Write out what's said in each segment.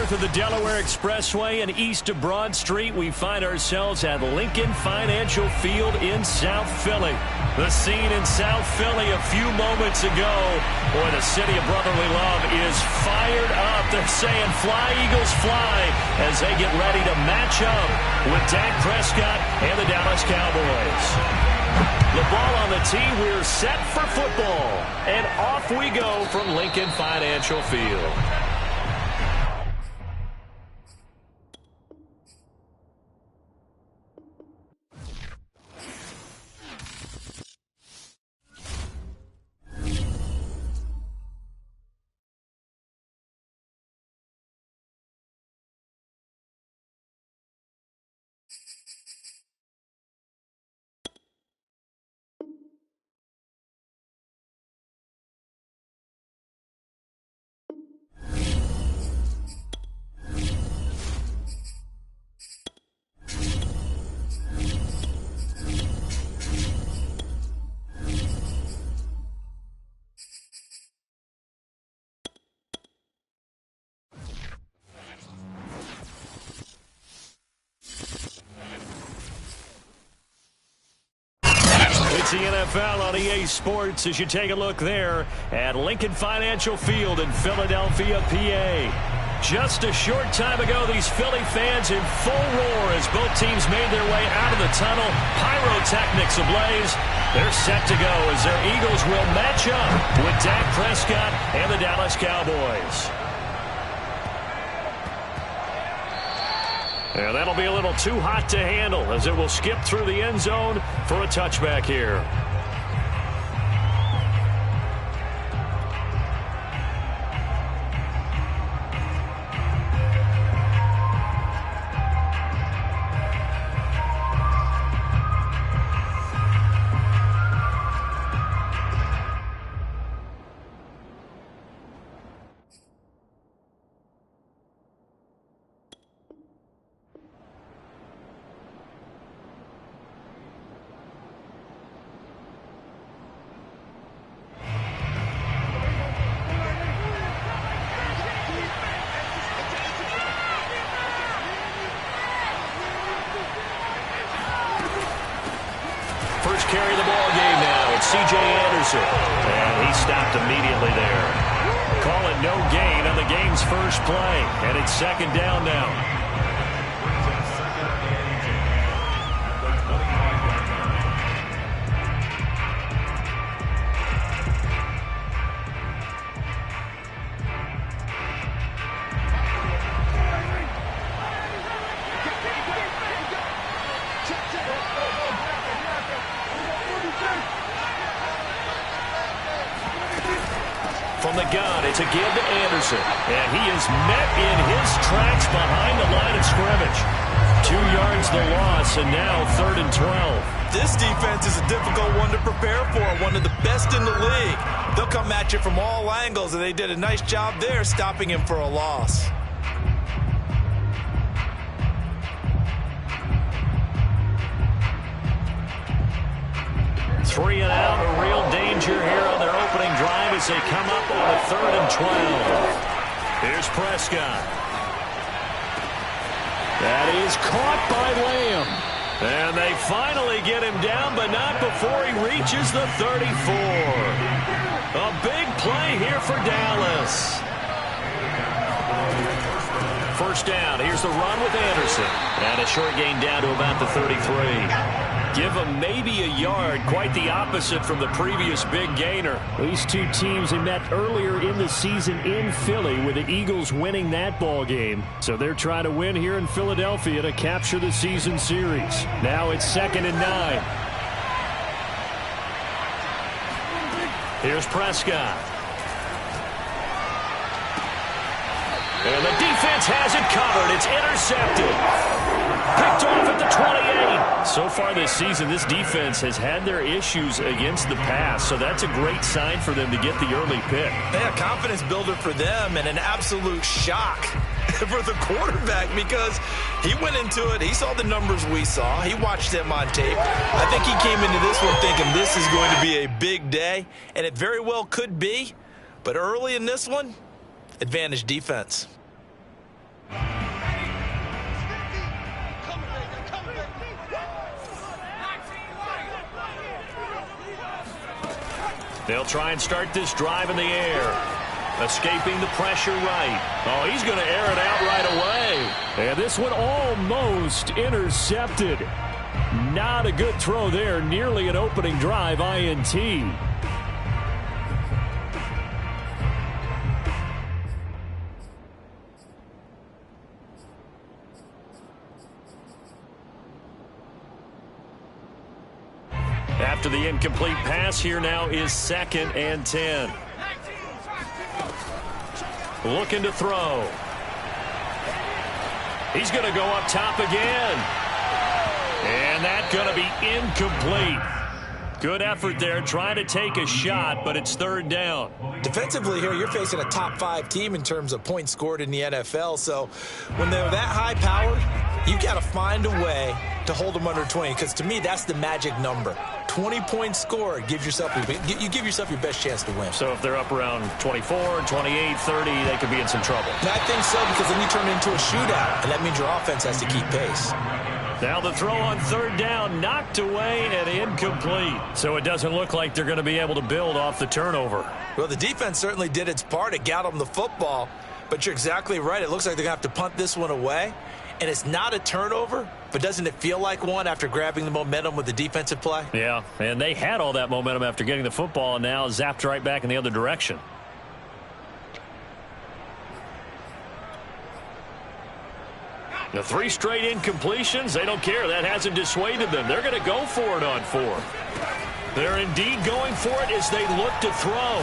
north of the Delaware Expressway and east of Broad Street, we find ourselves at Lincoln Financial Field in South Philly. The scene in South Philly a few moments ago. Boy, the city of brotherly love is fired up. They're saying, "Fly, Eagles, fly," as they get ready to match up with Dak Prescott and the Dallas Cowboys. The ball on the tee. We're set for football. And off we go from Lincoln Financial Field. It's the NFL on EA Sports as you take a look there at Lincoln Financial Field in Philadelphia, PA. Just a short time ago, these Philly fans in full roar as both teams made their way out of the tunnel. Pyrotechnics ablaze. They're set to go as their Eagles will match up with Dak Prescott and the Dallas Cowboys. And that'll be a little too hot to handle as it will skip through the end zone for a touchback here. First carry of the ball game now. It's C.J. Anderson. And he stopped immediately there. Call it no gain on the game's first play. And it's second down now. From the gun, it's a give to Anderson. And he is met in his tracks behind the line of scrimmage. 2 yards the loss, and now 3rd and 12. This defense is a difficult one to prepare for, one of the best in the league. They'll come at you from all angles, and they did a nice job there stopping him for a loss. Three and out, a real danger here on their opening drive as they come up on a 3rd and 12. Here's Prescott. That is caught by Lamb. And they finally get him down, but not before he reaches the 34. A big play here for Dallas. First down, here's the run with Anderson. And a short gain down to about the 33. Give them maybe a yard, quite the opposite from the previous big gainer. These two teams had met earlier in the season in Philly with the Eagles winning that ball game. So they're trying to win here in Philadelphia to capture the season series. Now it's 2nd and 9. Here's Prescott. And the defense has it covered. It's intercepted. Picked off at the 28. So far this season, this defense has had their issues against the pass, so that's a great sign for them to get the early pick. Yeah, confidence builder for them and an absolute shock for the quarterback because he went into it. He saw the numbers we saw. He watched them on tape. I think he came into this one thinking this is going to be a big day, and it very well could be. But early in this one, advantage defense. They'll try and start this drive in the air. Escaping the pressure right. Oh, he's going to air it out right away. And this one almost intercepted. Not a good throw there. Nearly an opening drive INT. After the incomplete pass, here now is 2nd and 10. Looking to throw. He's going to go up top again. And that's going to be incomplete. Good effort there, trying to take a shot, but it's 3rd down. Defensively here, you're facing a top 5 team in terms of points scored in the NFL. So when they're that high-powered, you got to find a way to hold them under 20, because to me, that's the magic number. 20 points scored, you give yourself your best chance to win. So if they're up around 24, 28, 30, they could be in some trouble. And I think so, because then you turn it into a shootout, and that means your offense has to keep pace. Now the throw on 3rd down, knocked away and incomplete. So it doesn't look like they're going to be able to build off the turnover. Well, the defense certainly did its part. It got them the football, but you're exactly right. It looks like they're going to have to punt this one away. And it's not a turnover, but doesn't it feel like one after grabbing the momentum with the defensive play? Yeah, and they had all that momentum after getting the football, and now zapped right back in the other direction. The 3 straight incompletions, they don't care. That hasn't dissuaded them. They're going to go for it on 4th. They're indeed going for it as they look to throw.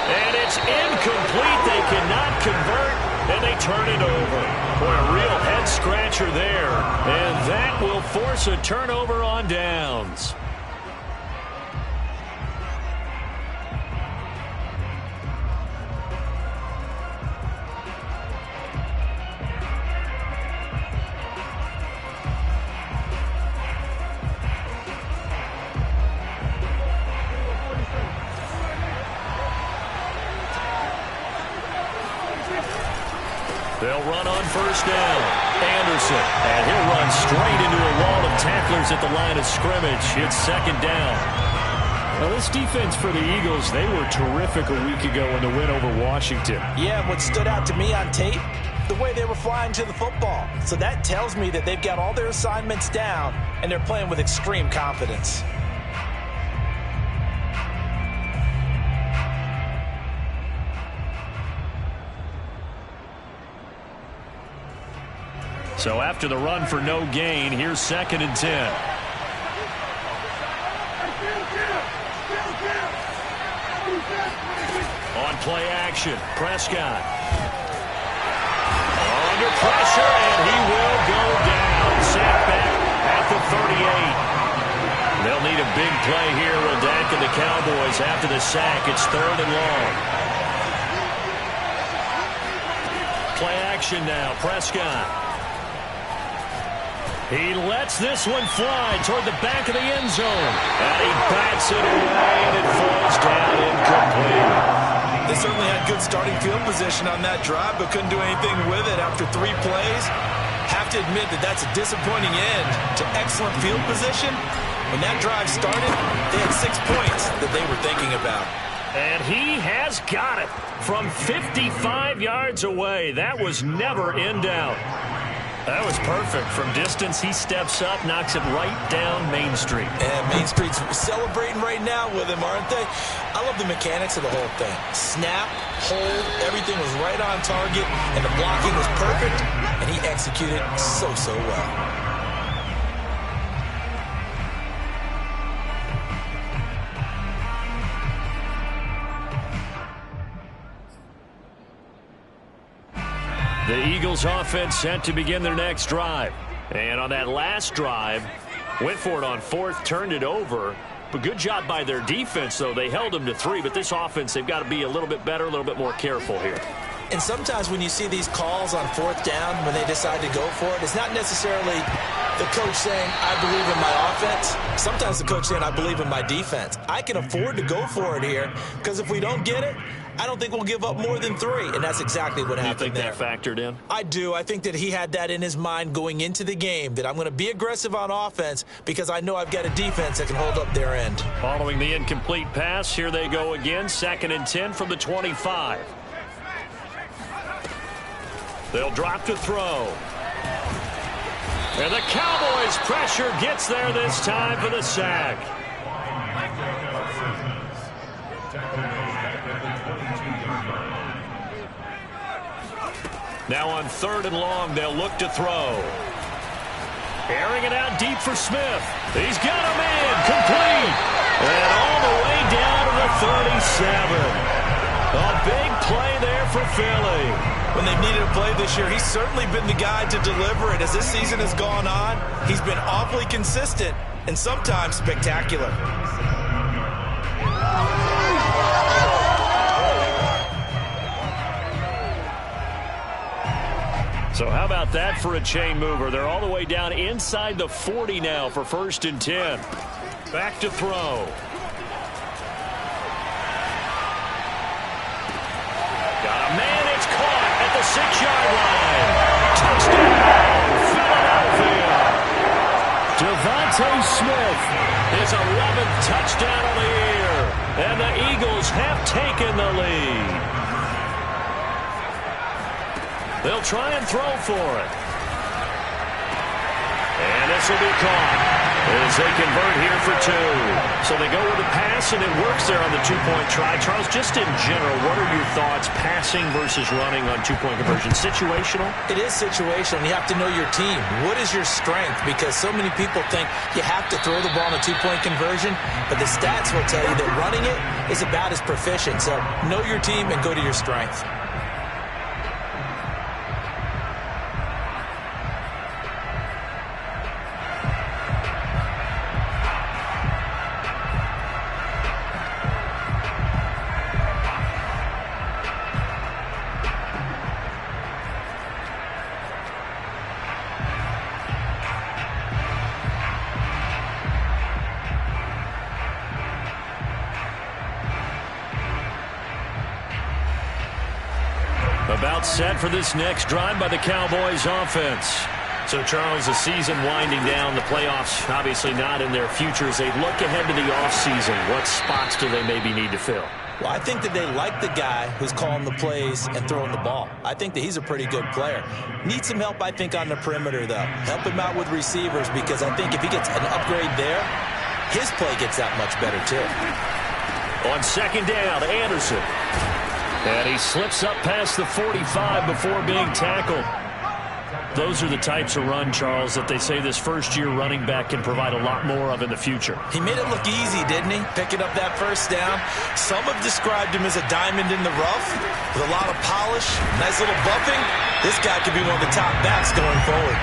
And it's incomplete. They cannot convert. And they turn it over. Boy, a real head-scratcher there. And that will force a turnover on downs. They'll run on 1st down. Anderson, and he'll run straight into a wall of tacklers at the line of scrimmage. It's 2nd down. Well, this defense for the Eagles, they were terrific a week ago in the win over Washington. Yeah, what stood out to me on tape, the way they were flying to the football. So that tells me that they've got all their assignments down, and they're playing with extreme confidence. So after the run for no gain, here's 2nd and 10. On play action, Prescott. Under pressure, and he will go down. Sacked back at the 38. They'll need a big play here, Rodak and the Cowboys after the sack. It's 3rd and long. Play action now, Prescott. He lets this one fly toward the back of the end zone. And he bats it away, and it falls down incomplete. They certainly had good starting field position on that drive, but couldn't do anything with it after 3 plays. Have to admit that that's a disappointing end to excellent field position. When that drive started, they had 6 points that they were thinking about. And he has got it from 55 yards away. That was never in doubt. That was perfect. From distance, he steps up, knocks it right down Main Street. And Main Street's celebrating right now with him, aren't they? I love the mechanics of the whole thing. Snap, hold, everything was right on target, and the blocking was perfect, and he executed so well. The Eagles offense set to begin their next drive. And on that last drive, went for it on 4th, turned it over. But good job by their defense, though. They held them to 3. But this offense, they've got to be a little bit better, a little bit more careful here. And sometimes when you see these calls on fourth down, when they decide to go for it, it's not necessarily the coach saying, I believe in my offense. Sometimes the coach saying, I believe in my defense. I can afford to go for it here because if we don't get it, I don't think we'll give up more than 3. And that's exactly what happened there. You think that factored in? I do. I think that he had that in his mind going into the game, that I'm going to be aggressive on offense because I know I've got a defense that can hold up their end. Following the incomplete pass, here they go again. 2nd and 10 from the 25. They'll drop to throw. And the Cowboys' pressure gets there this time for the sack. Now on 3rd and long, they'll look to throw. Airing it out deep for Smith. He's got a man, complete. And all the way down to the 37. A big play there for Philly. When they've needed a play this year, he's certainly been the guy to deliver it. As this season has gone on, he's been awfully consistent and sometimes spectacular. So how about that for a chain mover? They're all the way down inside the 40 now for 1st and 10. Back to throw. Got a man, it's caught at the 6-yard line. Touchdown, Philadelphia. Devontae Smith, his 11th touchdown of the year. And the Eagles have taken the lead. They'll try and throw for it. And this will be caught as they convert here for 2. So they go with the pass, and it works there on the 2-point try. Charles, just in general, what are your thoughts passing versus running on 2-point conversion? Situational? It is situational. You have to know your team. What is your strength? Because so many people think you have to throw the ball in a 2-point conversion, but the stats will tell you that running it is about as proficient. So know your team and go to your strength. About set for this next drive by the Cowboys offense. So, Charles, the season winding down, the playoffs obviously not in their future. As they look ahead to the offseason, what spots do they maybe need to fill? Well, I think that they like the guy who's calling the plays and throwing the ball. I think that he's a pretty good player. Needs some help, I think, on the perimeter, though. Help him out with receivers because I think if he gets an upgrade there, his play gets that much better, too. On 2nd down, Anderson. And he slips up past the 45 before being tackled. Those are the types of run, Charles, that they say this first-year running back can provide a lot more of in the future. He made it look easy, didn't he? Picking up that 1st down. Some have described him as a diamond in the rough with a lot of polish, nice little buffing. This guy could be one of the top backs going forward.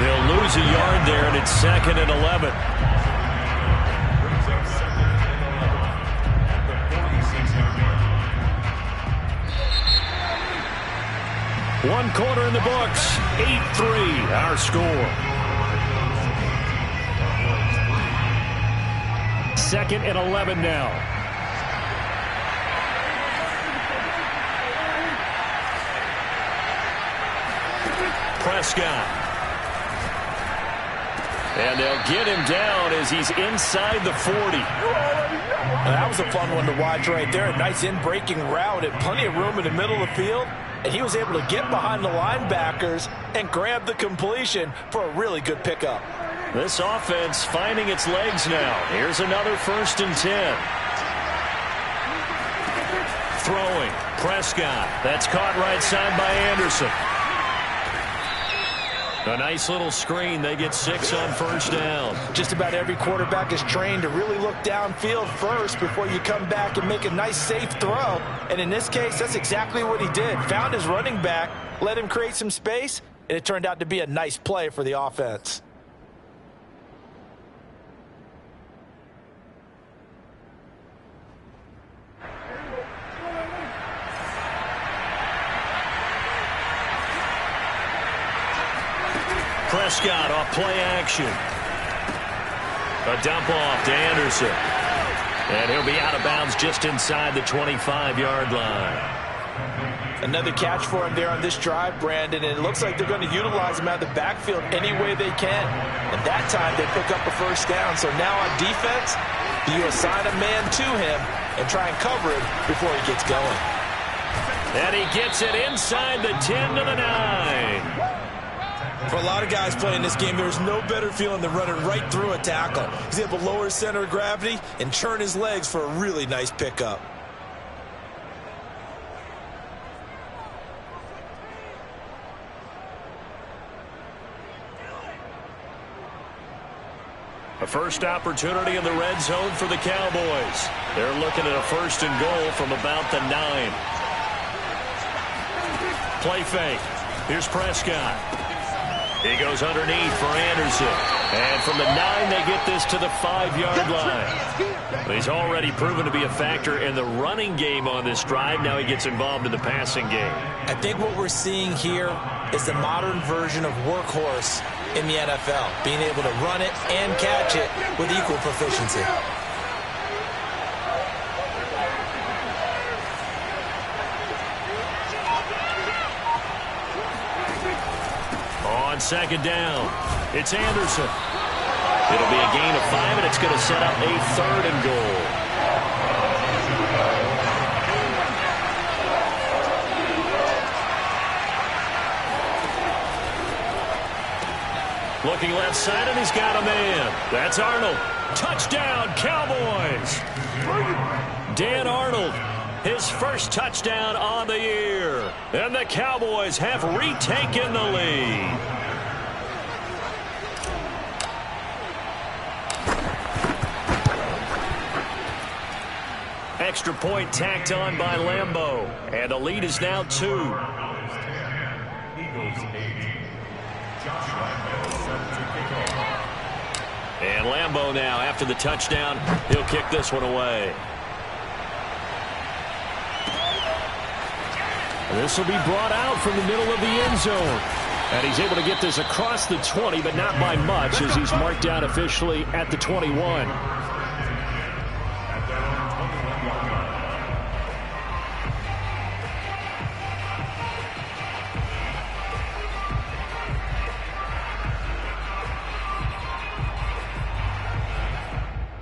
He'll lose a yard there, and it's 2nd and 11. One quarter in the books, 8-3, our score. 2nd and 11 now. Prescott. And they'll get him down as he's inside the 40. That was a fun one to watch right there. A nice in-breaking route and plenty of room in the middle of the field. And he was able to get behind the linebackers and grab the completion for a really good pickup. This offense finding its legs now. Here's another 1st and 10. Throwing. Prescott. That's caught right side by Anderson. A nice little screen. They get 6 on 1st down. Just about every quarterback is trained to really look downfield first before you come back and make a nice, safe throw. And in this case, that's exactly what he did. Found his running back, let him create some space, and it turned out to be a nice play for the offense. Prescott off play action. A dump off to Anderson. And he'll be out of bounds just inside the 25-yard line. Another catch for him there on this drive, Brandon, and it looks like they're going to utilize him out of the backfield any way they can. And that time they pick up a first down. So now on defense, you assign a man to him and try and cover him before he gets going. And he gets it inside the 10 to the 9. For a lot of guys playing this game, there's no better feeling than running right through a tackle. He's able to lower his center of gravity and turn his legs for a really nice pickup. A first opportunity in the red zone for the Cowboys. They're looking at a first and goal from about the 9. Play fake. Here's Prescott. He goes underneath for Anderson. And from the 9, they get this to the 5-yard line. He's already proven to be a factor in the running game on this drive. Now he gets involved in the passing game. I think what we're seeing here is the modern version of workhorse in the NFL, being able to run it and catch it with equal proficiency. On second down, it's Anderson. It'll be a gain of 5, and it's going to set up a 3rd and goal. Looking left side, and he's got a man. That's Arnold. Touchdown, Cowboys. Dan Arnold, his first touchdown on the year. And the Cowboys have retaken the lead. Extra point tacked on by Lambeau. And the lead is now 2. And Lambeau now, after the touchdown, he'll kick this one away. This will be brought out from the middle of the end zone. And he's able to get this across the 20, but not by much, as he's marked down officially at the 21.